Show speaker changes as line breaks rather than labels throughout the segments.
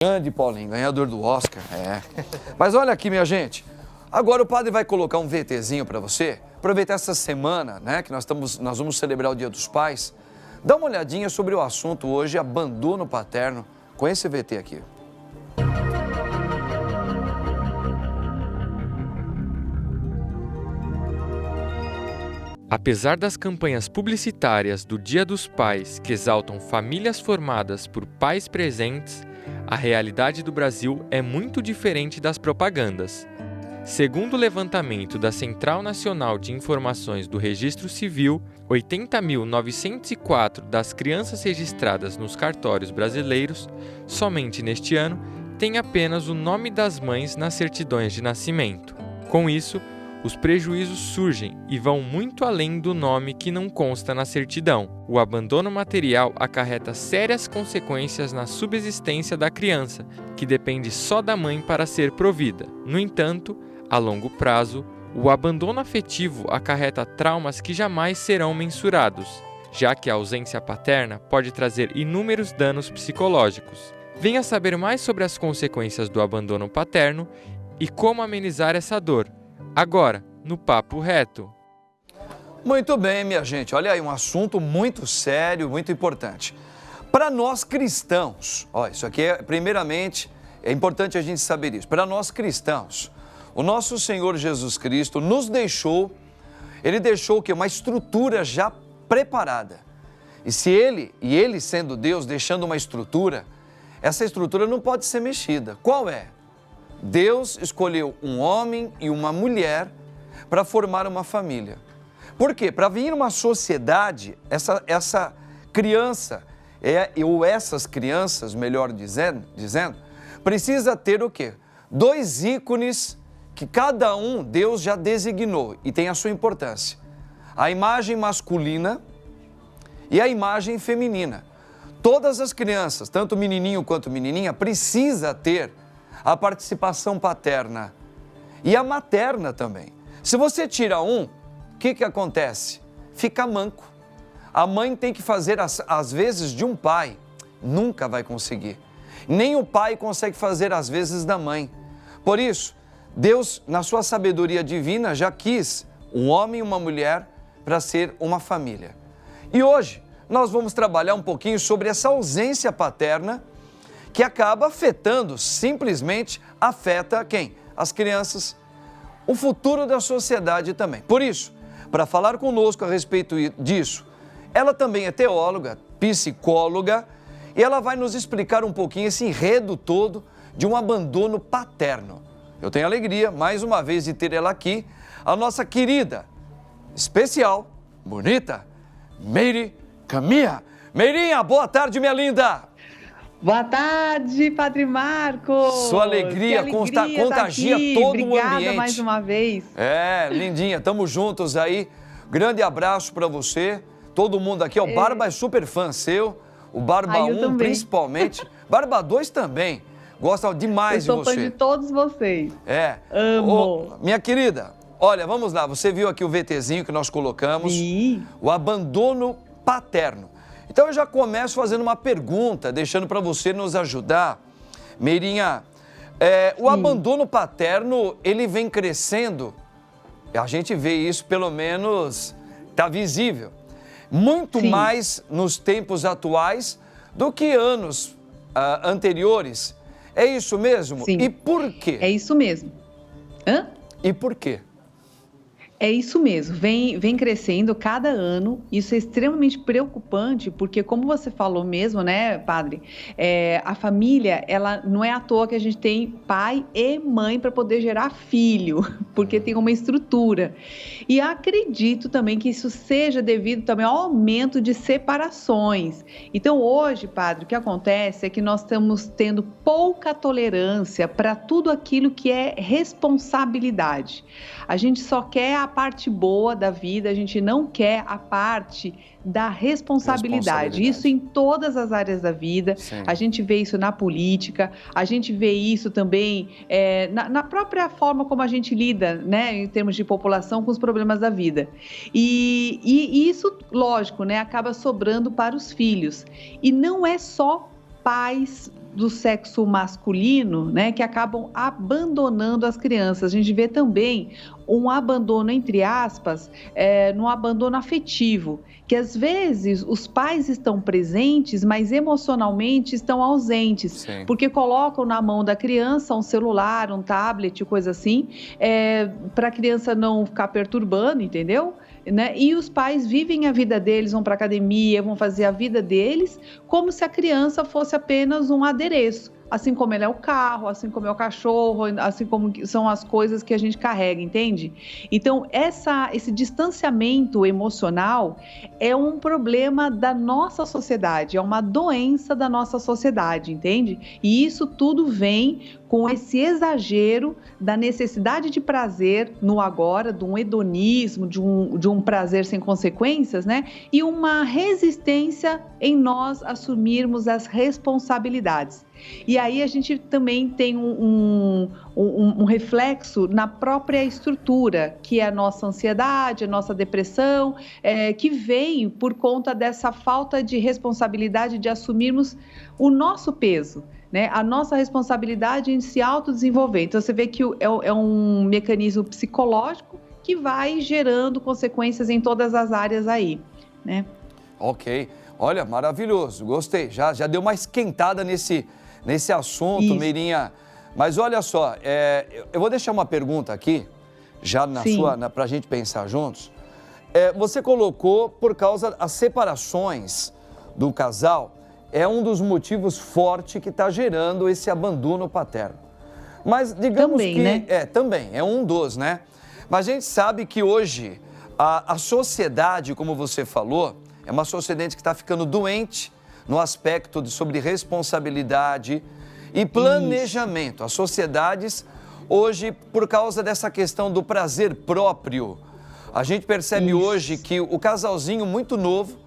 Grande Paulinho, ganhador do Oscar, é. Mas olha aqui, minha gente, agora o padre vai colocar um VTzinho para você, aproveitar essa semana, né, que nós vamos celebrar o Dia dos Pais. Dá uma olhadinha sobre o assunto hoje, abandono paterno, com esse VT aqui.
Apesar das campanhas publicitárias do Dia dos Pais que exaltam famílias formadas por pais presentes, a realidade do Brasil é muito diferente das propagandas. Segundo o levantamento da Central Nacional de Informações do Registro Civil, 80.904 das crianças registradas nos cartórios brasileiros, somente neste ano, têm apenas o nome das mães nas certidões de nascimento. Com isso, os prejuízos surgem e vão muito além do nome que não consta na certidão. O abandono material acarreta sérias consequências na subsistência da criança, que depende só da mãe para ser provida. No entanto, a longo prazo, o abandono afetivo acarreta traumas que jamais serão mensurados, já que a ausência paterna pode trazer inúmeros danos psicológicos. Venha saber mais sobre as consequências do abandono paterno e como amenizar essa dor. Agora, no Papo Reto.
Muito bem, minha gente. Olha aí, um assunto muito sério, muito importante. Para nós cristãos, ó, isso aqui primeiramente, é importante a gente saber isso. Para nós cristãos, o nosso Senhor Jesus Cristo nos deixou, Ele deixou o quê? Uma estrutura já preparada. E Ele sendo Deus, deixando uma estrutura, essa estrutura não pode ser mexida. Qual é? Deus escolheu um homem e uma mulher para formar uma família. Por quê? Para vir uma sociedade, essa criança, ou essas crianças, melhor dizendo, precisa ter o quê? Dois ícones que cada um Deus já designou e tem a sua importância. A imagem masculina e a imagem feminina. Todas as crianças, tanto menininho quanto menininha, precisa ter a participação paterna e a materna também. Se você tira um, o que acontece? Fica manco. A mãe tem que fazer às vezes de um pai, nunca vai conseguir. Nem o pai consegue fazer às vezes da mãe. Por isso, Deus, na sua sabedoria divina, já quis um homem e uma mulher para ser uma família. E hoje nós vamos trabalhar um pouquinho sobre essa ausência paterna que acaba afetando, simplesmente afeta quem? As crianças, o futuro da sociedade também. Por isso, para falar conosco a respeito disso, ela também é teóloga, psicóloga, e ela vai nos explicar um pouquinho esse enredo todo de um abandono paterno. Eu tenho a alegria, mais uma vez, de ter ela aqui, a nossa querida, especial, bonita, Meire Caminha. Meirinha, boa tarde, minha linda!
Boa tarde, Padre Marcos!
Sua alegria contagia todo o ambiente.
Obrigada mais uma vez.
É, lindinha, estamos juntos aí. Grande abraço para você. Todo mundo aqui, o Barba é super fã seu, o Barba 1 principalmente. Barba 2 também, gosta demais de você.
Eu sou fã de todos vocês.
É.
Amo.
Minha querida, olha, vamos lá, você viu aqui o VTzinho que nós colocamos.
Sim.
O abandono paterno. Então eu já começo fazendo uma pergunta, deixando para você nos ajudar. Meirinha, o abandono paterno, ele vem crescendo, a gente vê isso pelo menos, está visível, muito mais nos tempos atuais do que anos anteriores. É isso mesmo?
Sim.
E por quê?
É isso mesmo. Hã?
E por quê?
É isso mesmo, vem crescendo cada ano, isso é extremamente preocupante, porque como você falou mesmo, né, padre, a família, ela não é à toa que a gente tem pai e mãe para poder gerar filho, porque tem uma estrutura. E acredito também que isso seja devido também ao aumento de separações. Então hoje, padre, o que acontece é que nós estamos tendo pouca tolerância para tudo aquilo que é responsabilidade. A gente só quer a parte boa da vida, a gente não quer a parte da responsabilidade. Isso em todas as áreas da vida.
Sim.
A gente vê isso na política, a gente vê isso também na própria forma como a gente lida, né, em termos de população com os problemas da vida. E isso, lógico, né, acaba sobrando para os filhos. E não é só pais do sexo masculino, né, que acabam abandonando as crianças. A gente vê também um abandono, entre aspas, no abandono afetivo, que às vezes os pais estão presentes, mas emocionalmente estão ausentes,
Sim.
porque colocam na mão da criança um celular, um tablet, coisa assim, para a criança não ficar perturbando, entendeu? Né? E os pais vivem a vida deles, vão para a academia, vão fazer a vida deles, como se a criança fosse apenas um adereço, assim como ele é o carro, assim como é o cachorro, assim como são as coisas que a gente carrega, entende? Então, esse distanciamento emocional é um problema da nossa sociedade, é uma doença da nossa sociedade, entende? E isso tudo vem com esse exagero da necessidade de prazer no agora, de um hedonismo, de um prazer sem consequências, né? E uma resistência em nós assumirmos as responsabilidades. E aí a gente também tem um reflexo na própria estrutura, que é a nossa ansiedade, a nossa depressão, que vem por conta dessa falta de responsabilidade de assumirmos o nosso peso, né? A nossa responsabilidade em se autodesenvolver. Então você vê que é um mecanismo psicológico que vai gerando consequências em todas as áreas aí, né?
Ok. Olha, maravilhoso, gostei. Já deu uma esquentada nesse assunto,
Isso.
Meirinha. Mas olha só, eu vou deixar uma pergunta aqui, já para a gente pensar juntos. Você colocou por causa das separações do casal, é um dos motivos fortes que está gerando esse abandono paterno. Mas digamos
também,
que...
né?
Também, é um dos, né? Mas a gente sabe que hoje a sociedade, como você falou, é uma sociedade que está ficando doente no aspecto sobre responsabilidade e planejamento. Isso. As sociedades, hoje, por causa dessa questão do prazer próprio, a gente percebe hoje que o casalzinho muito novo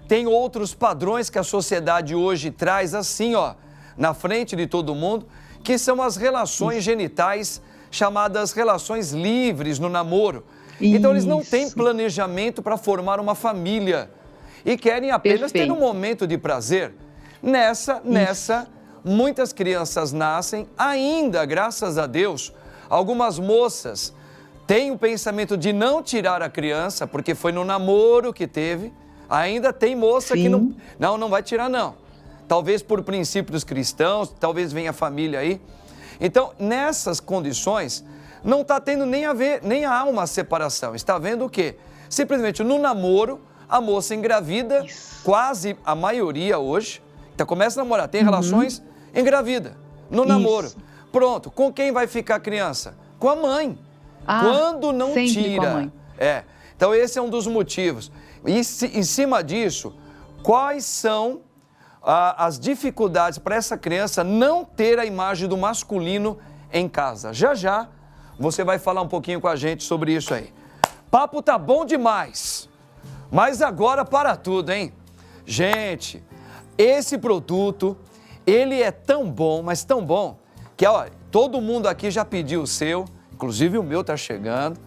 tem outros padrões que a sociedade hoje traz assim, ó, na frente de todo mundo, que são as relações genitais chamadas relações livres no namoro. Então, eles não têm planejamento para formar uma família e querem apenas ter um momento de prazer. Nessa, muitas crianças nascem, ainda, graças a Deus, algumas moças têm o pensamento de não tirar a criança, porque foi no namoro que teve. Ainda tem moça que não vai tirar, não. Talvez por princípios cristãos, talvez venha a família aí. Então, nessas condições, não está tendo nem há uma separação. Está vendo o quê? Simplesmente no namoro, a moça engravida, quase a maioria hoje, então começa a namorar, tem relações, engravida, no namoro. Pronto, com quem vai ficar a criança? Com a mãe. Quando não tira. Com a mãe. Então esse é um dos motivos. E em cima disso, quais são as dificuldades para essa criança não ter a imagem do masculino em casa? Já você vai falar um pouquinho com a gente sobre isso aí. Papo tá bom demais. Mas agora para tudo, hein? Gente, esse produto, ele é tão bom, mas tão bom, que ó, todo mundo aqui já pediu o seu, inclusive o meu tá chegando.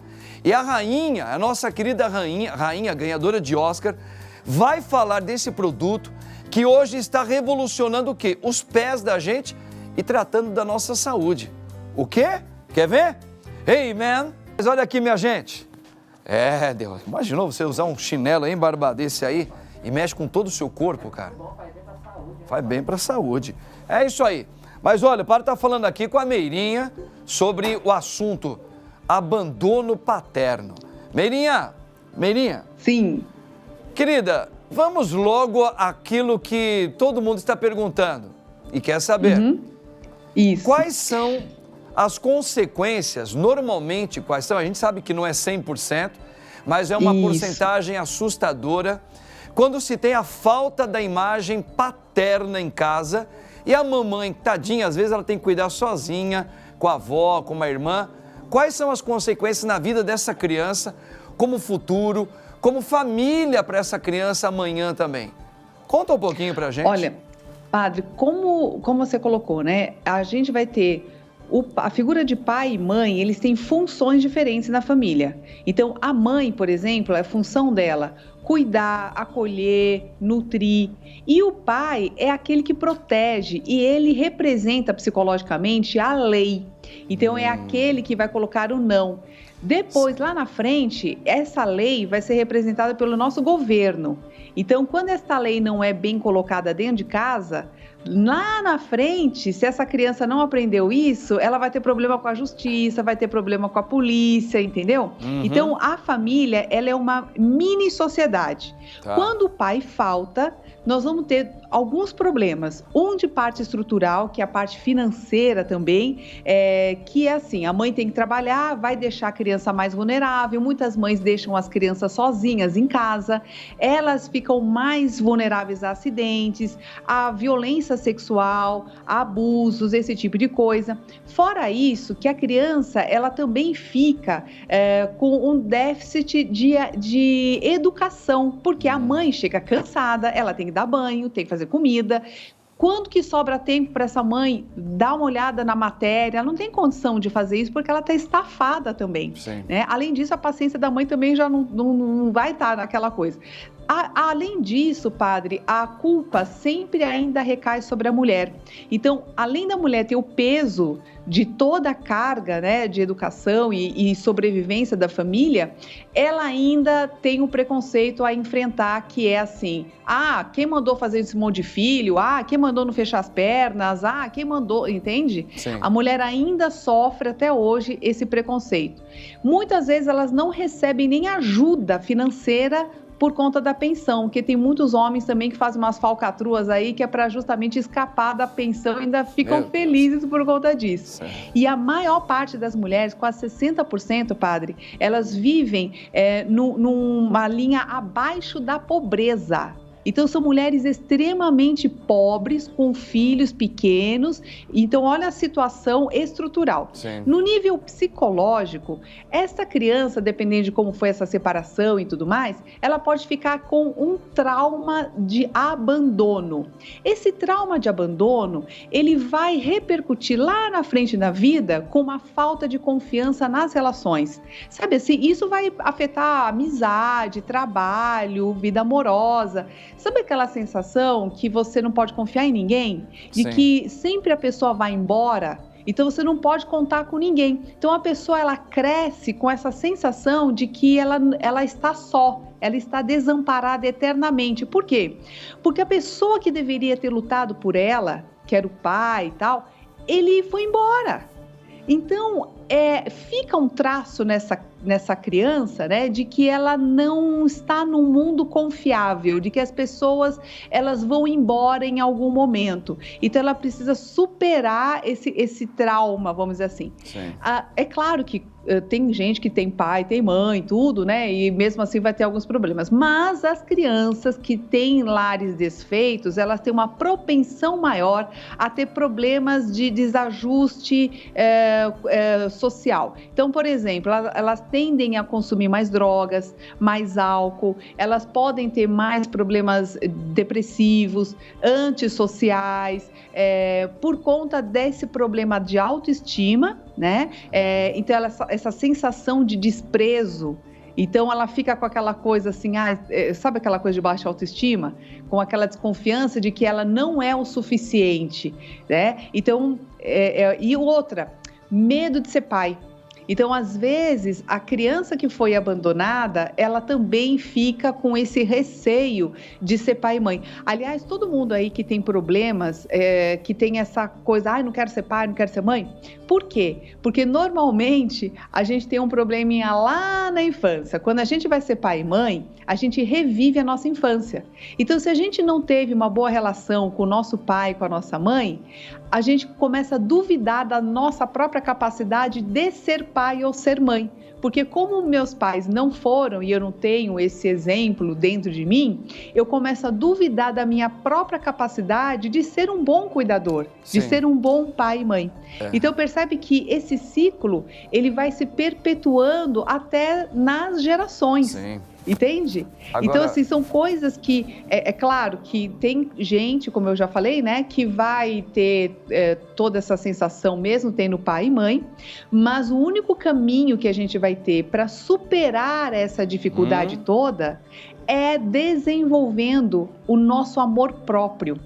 E a rainha, a nossa querida rainha ganhadora de Oscar, vai falar desse produto que hoje está revolucionando o quê? Os pés da gente e tratando da nossa saúde. O quê? Quer ver? Hey, man! Mas olha aqui, minha gente. Deus, imaginou você usar um chinelo aí, barba desse aí, e mexe com todo o seu corpo, cara? Faz bem pra saúde. É isso aí. Mas olha, para estar falando aqui com a Meirinha sobre o assunto abandono paterno. Meirinha.
Sim.
Querida, vamos logo àquilo que todo mundo está perguntando e quer saber.
Isso.
Quais são as consequências, normalmente, quais são? A gente sabe que não é 100%, mas é uma porcentagem assustadora quando se tem a falta da imagem paterna em casa e a mamãe, tadinha, às vezes ela tem que cuidar sozinha, com a avó, com uma irmã. Quais são as consequências na vida dessa criança, como futuro, como família para essa criança amanhã também? Conta um pouquinho pra gente.
Olha, padre, como você colocou, né? A gente vai ter A figura de pai e mãe, eles têm funções diferentes na família. Então, a mãe, por exemplo, a função dela cuidar, acolher, nutrir. E o pai é aquele que protege e ele representa psicologicamente a lei. Então, é aquele que vai colocar o não. Depois, lá na frente, essa lei vai ser representada pelo nosso governo. Então, quando essa lei não é bem colocada dentro de casa, lá na frente, se essa criança não aprendeu isso, ela vai ter problema com a justiça, vai ter problema com a polícia, entendeu? Então, a família, ela é uma mini sociedade.
Tá.
Quando o pai falta, nós vamos ter alguns problemas. Um de parte estrutural, que é a parte financeira também, que é assim, a mãe tem que trabalhar, vai deixar a criança mais vulnerável, muitas mães deixam as crianças sozinhas em casa, elas ficam mais vulneráveis a acidentes, a violência sexual, a abusos, esse tipo de coisa. Fora isso, que a criança, ela também fica com um déficit de educação, porque a mãe chega cansada, ela tem que dar banho, tem que fazer comida. Quando que sobra tempo para essa mãe dar uma olhada na matéria? Ela não tem condição de fazer isso porque ela está estafada também. Né? Além disso, a paciência da mãe também já não vai estar naquela coisa. Além disso, padre, a culpa sempre ainda recai sobre a mulher. Então, além da mulher ter o peso de toda a carga, né, de educação e sobrevivência da família, ela ainda tem um preconceito a enfrentar, que é assim, quem mandou fazer esse monte de filho? Quem mandou não fechar as pernas? Quem mandou, entende?
Sim.
A mulher ainda sofre até hoje esse preconceito. Muitas vezes elas não recebem nem ajuda financeira por conta da pensão, porque tem muitos homens também que fazem umas falcatruas aí, que é para justamente escapar da pensão e ainda ficam felizes por conta disso.
Certo.
E a maior parte das mulheres, quase 60%, padre, elas vivem numa linha abaixo da pobreza. Então, são mulheres extremamente pobres, com filhos pequenos. Então, olha a situação estrutural.
Sim.
No nível psicológico, essa criança, dependendo de como foi essa separação e tudo mais, ela pode ficar com um trauma de abandono. Esse trauma de abandono, ele vai repercutir lá na frente da vida com uma falta de confiança nas relações. Sabe assim, isso vai afetar amizade, trabalho, vida amorosa. Sabe aquela sensação que você não pode confiar em ninguém? De
Sim.
que sempre a pessoa vai embora, então você não pode contar com ninguém. Então a pessoa, ela cresce com essa sensação de que ela está só, ela está desamparada eternamente. Por quê? Porque a pessoa que deveria ter lutado por ela, que era o pai e tal, ele foi embora. Então, fica um traço nessa criança, né, de que ela não está num mundo confiável, de que as pessoas, elas vão embora em algum momento. Então, ela precisa superar esse trauma, vamos dizer assim.
Sim.
É claro que tem gente que tem pai, tem mãe, tudo, né, e mesmo assim vai ter alguns problemas. Mas as crianças que têm lares desfeitos, elas têm uma propensão maior a ter problemas de desajuste social. Então, por exemplo, elas tendem a consumir mais drogas, mais álcool, elas podem ter mais problemas depressivos, antissociais, por conta desse problema de autoestima, né? Então, essa sensação de desprezo. Então, ela fica com aquela coisa assim, sabe aquela coisa de baixa autoestima? Com aquela desconfiança de que ela não é o suficiente, né? Então, e outra, medo de ser pai. Então, às vezes, a criança que foi abandonada, ela também fica com esse receio de ser pai e mãe. Aliás, todo mundo aí que tem problemas, que tem essa coisa, não quero ser pai, não quero ser mãe. Por quê? Porque normalmente a gente tem um probleminha lá na infância. Quando a gente vai ser pai e mãe, a gente revive a nossa infância. Então, se a gente não teve uma boa relação com o nosso pai, com a nossa mãe, a gente começa a duvidar da nossa própria capacidade de ser pai ou ser mãe. Porque como meus pais não foram e eu não tenho esse exemplo dentro de mim, eu começo a duvidar da minha própria capacidade de ser um bom cuidador, de ser um bom pai e mãe. Então percebe que esse ciclo, ele vai se perpetuando até nas gerações.
Sim.
Entende?
Agora...
Então, assim, são coisas que, é claro que tem gente, como eu já falei, né, que vai ter toda essa sensação mesmo tendo pai e mãe, mas o único caminho que a gente vai ter para superar essa dificuldade toda é desenvolvendo o nosso amor próprio.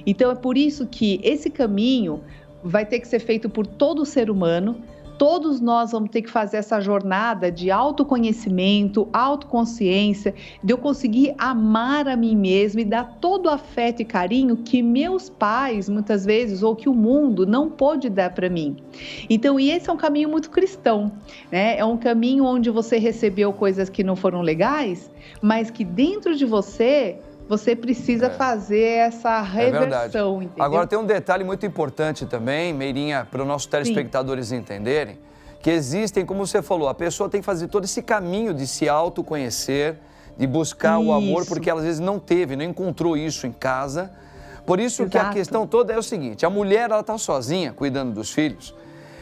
Então, é por isso que esse caminho vai ter que ser feito por todo ser humano. Todos nós vamos ter que fazer essa jornada de autoconhecimento, autoconsciência, de eu conseguir amar a mim mesma e dar todo o afeto e carinho que meus pais, muitas vezes, ou que o mundo não pôde dar para mim. Então, e esse é um caminho muito cristão, né? É um caminho onde você recebeu coisas que não foram legais, mas que dentro de você precisa fazer essa reversão, entendeu?
Agora tem um detalhe muito importante também, Meirinha, para os nossos telespectadores entenderem, que existem, como você falou, a pessoa tem que fazer todo esse caminho de se autoconhecer, de buscar o amor, porque ela às vezes não teve, não encontrou isso em casa. Por isso que a questão toda é o seguinte, a mulher, ela está sozinha, cuidando dos filhos,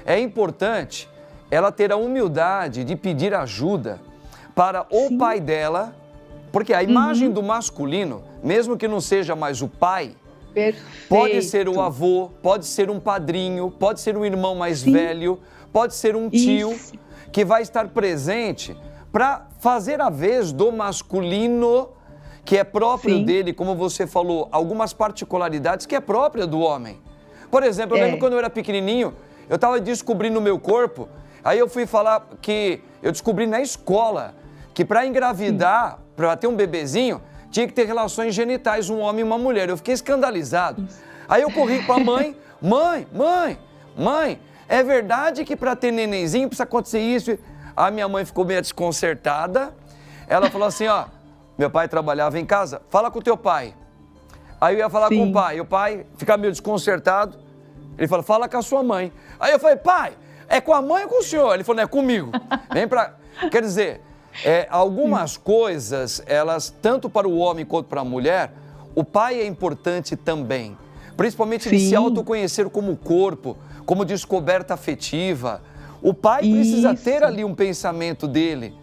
é importante ela ter a humildade de pedir ajuda para o pai dela. Porque a imagem do masculino, mesmo que não seja mais o pai, pode ser o avô, pode ser um padrinho, pode ser um irmão mais velho, pode ser um tio que vai estar presente para fazer a vez do masculino, que é próprio dele, como você falou, algumas particularidades que é própria do homem. Por exemplo, eu lembro quando eu era pequenininho, eu estava descobrindo o meu corpo, aí eu fui falar que eu descobri na escola que para engravidar, para ter um bebezinho, tinha que ter relações genitais, um homem e uma mulher. Eu fiquei escandalizado. Aí eu corri para a mãe, mãe, é verdade que para ter nenenzinho precisa acontecer isso? A minha mãe ficou meio desconcertada. Ela falou assim, ó, meu pai trabalhava em casa, fala com o teu pai. Aí eu ia falar com o pai ficava meio desconcertado. Ele falou, fala com a sua mãe. Aí eu falei, pai, é com a mãe ou com o senhor? Ele falou, não, é comigo. Vem pra... Quer dizer... algumas coisas, elas, tanto para o homem quanto para a mulher, o pai é importante também. Principalmente de se autoconhecer como corpo, como descoberta afetiva. O pai precisa ter ali um pensamento dele.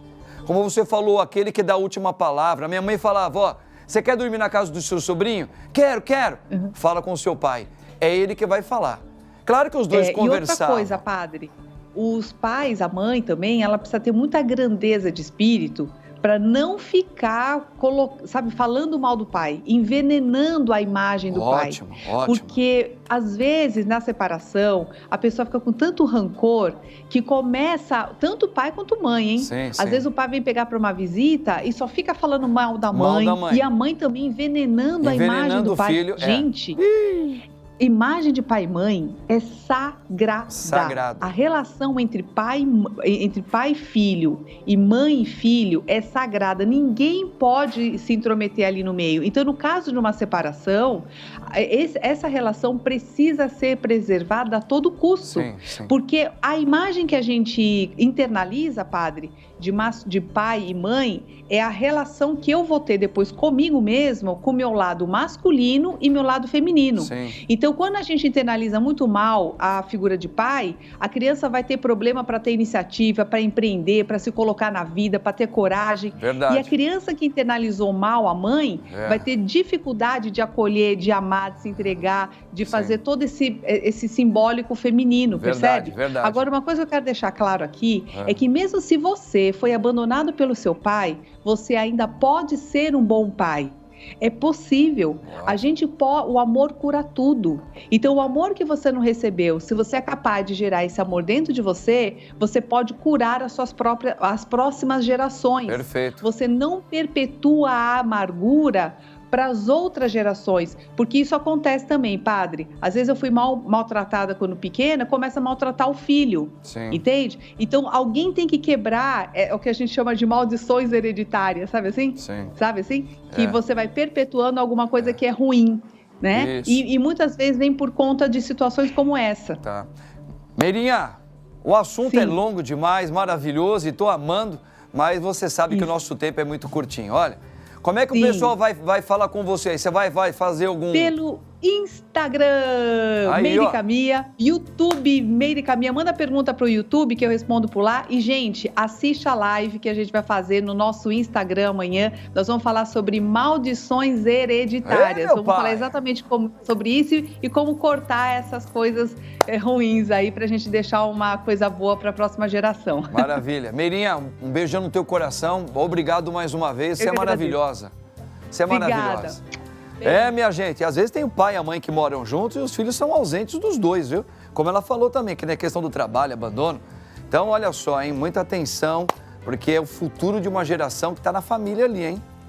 Como você falou, aquele que dá a última palavra. A minha mãe falava, ó, você quer dormir na casa do seu sobrinho? Quero. Fala com o seu pai. É ele que vai falar. Claro que os dois conversavam.
E outra coisa, padre... Os pais, a mãe também, ela precisa ter muita grandeza de espírito para não ficar, falando mal do pai, envenenando a imagem do pai.
Ótimo.
Porque, às vezes, na separação, a pessoa fica com tanto rancor que começa, tanto o pai quanto a mãe, hein? Às vezes o pai vem pegar para uma visita e só fica falando mal da mãe. E a mãe também envenenando a imagem do pai.
Filho,
gente... Imagem de pai e mãe é sagrada. A relação entre pai e filho e mãe e filho é sagrada. Ninguém pode se intrometer ali no meio. Então, no caso de uma separação, essa relação precisa ser preservada a todo custo. Porque a imagem que a gente internaliza, padre, de pai e mãe, é a relação que eu vou ter depois comigo mesmo, com o meu lado masculino e meu lado feminino. Então, quando a gente internaliza muito mal a figura de pai, a criança vai ter problema para ter iniciativa, para empreender, para se colocar na vida, para ter coragem. E a criança que internalizou mal a mãe vai ter dificuldade de acolher, de amar, de se entregar, de fazer todo esse simbólico feminino, percebe? Agora, uma coisa que eu quero deixar claro aqui é que mesmo se você foi abandonado pelo seu pai, você ainda pode ser um bom pai. É possível. O amor cura tudo. Então, o amor que você não recebeu, se você é capaz de gerar esse amor dentro de você, você pode curar as próximas gerações. Você não perpetua a amargura para as outras gerações, porque isso acontece também, padre. Às vezes eu fui maltratada quando pequena, começa a maltratar o filho, entende? Então, alguém tem que quebrar o que a gente chama de maldições hereditárias, sabe assim? Sabe assim? Que você vai perpetuando alguma coisa que é ruim, né? E muitas vezes vem por conta de situações como essa.
Meirinha, o assunto é longo demais, maravilhoso, e estou amando, mas você sabe que o nosso tempo é muito curtinho. Olha, como é que o pessoal vai falar com você? Você vai fazer algum...
Instagram,
Aí,
Meire
ó.
Camia, YouTube, Meire Camia. Manda pergunta pro YouTube que eu respondo por lá. E, gente, assiste a live que a gente vai fazer no nosso Instagram amanhã. Nós vamos falar sobre maldições hereditárias.
Meu
Vamos
pai.
falar exatamente sobre isso e como cortar essas coisas ruins aí pra gente deixar uma coisa boa pra próxima geração.
Maravilha. Meirinha, um beijão no teu coração. Obrigado mais uma vez. Você é maravilhosa. Você é maravilhosa. Minha gente, às vezes tem o pai e a mãe que moram juntos e os filhos são ausentes dos dois, viu? Como ela falou também, que não é questão do trabalho, abandono. Então, olha só, hein? Muita atenção, porque é o futuro de uma geração que está na família ali, hein?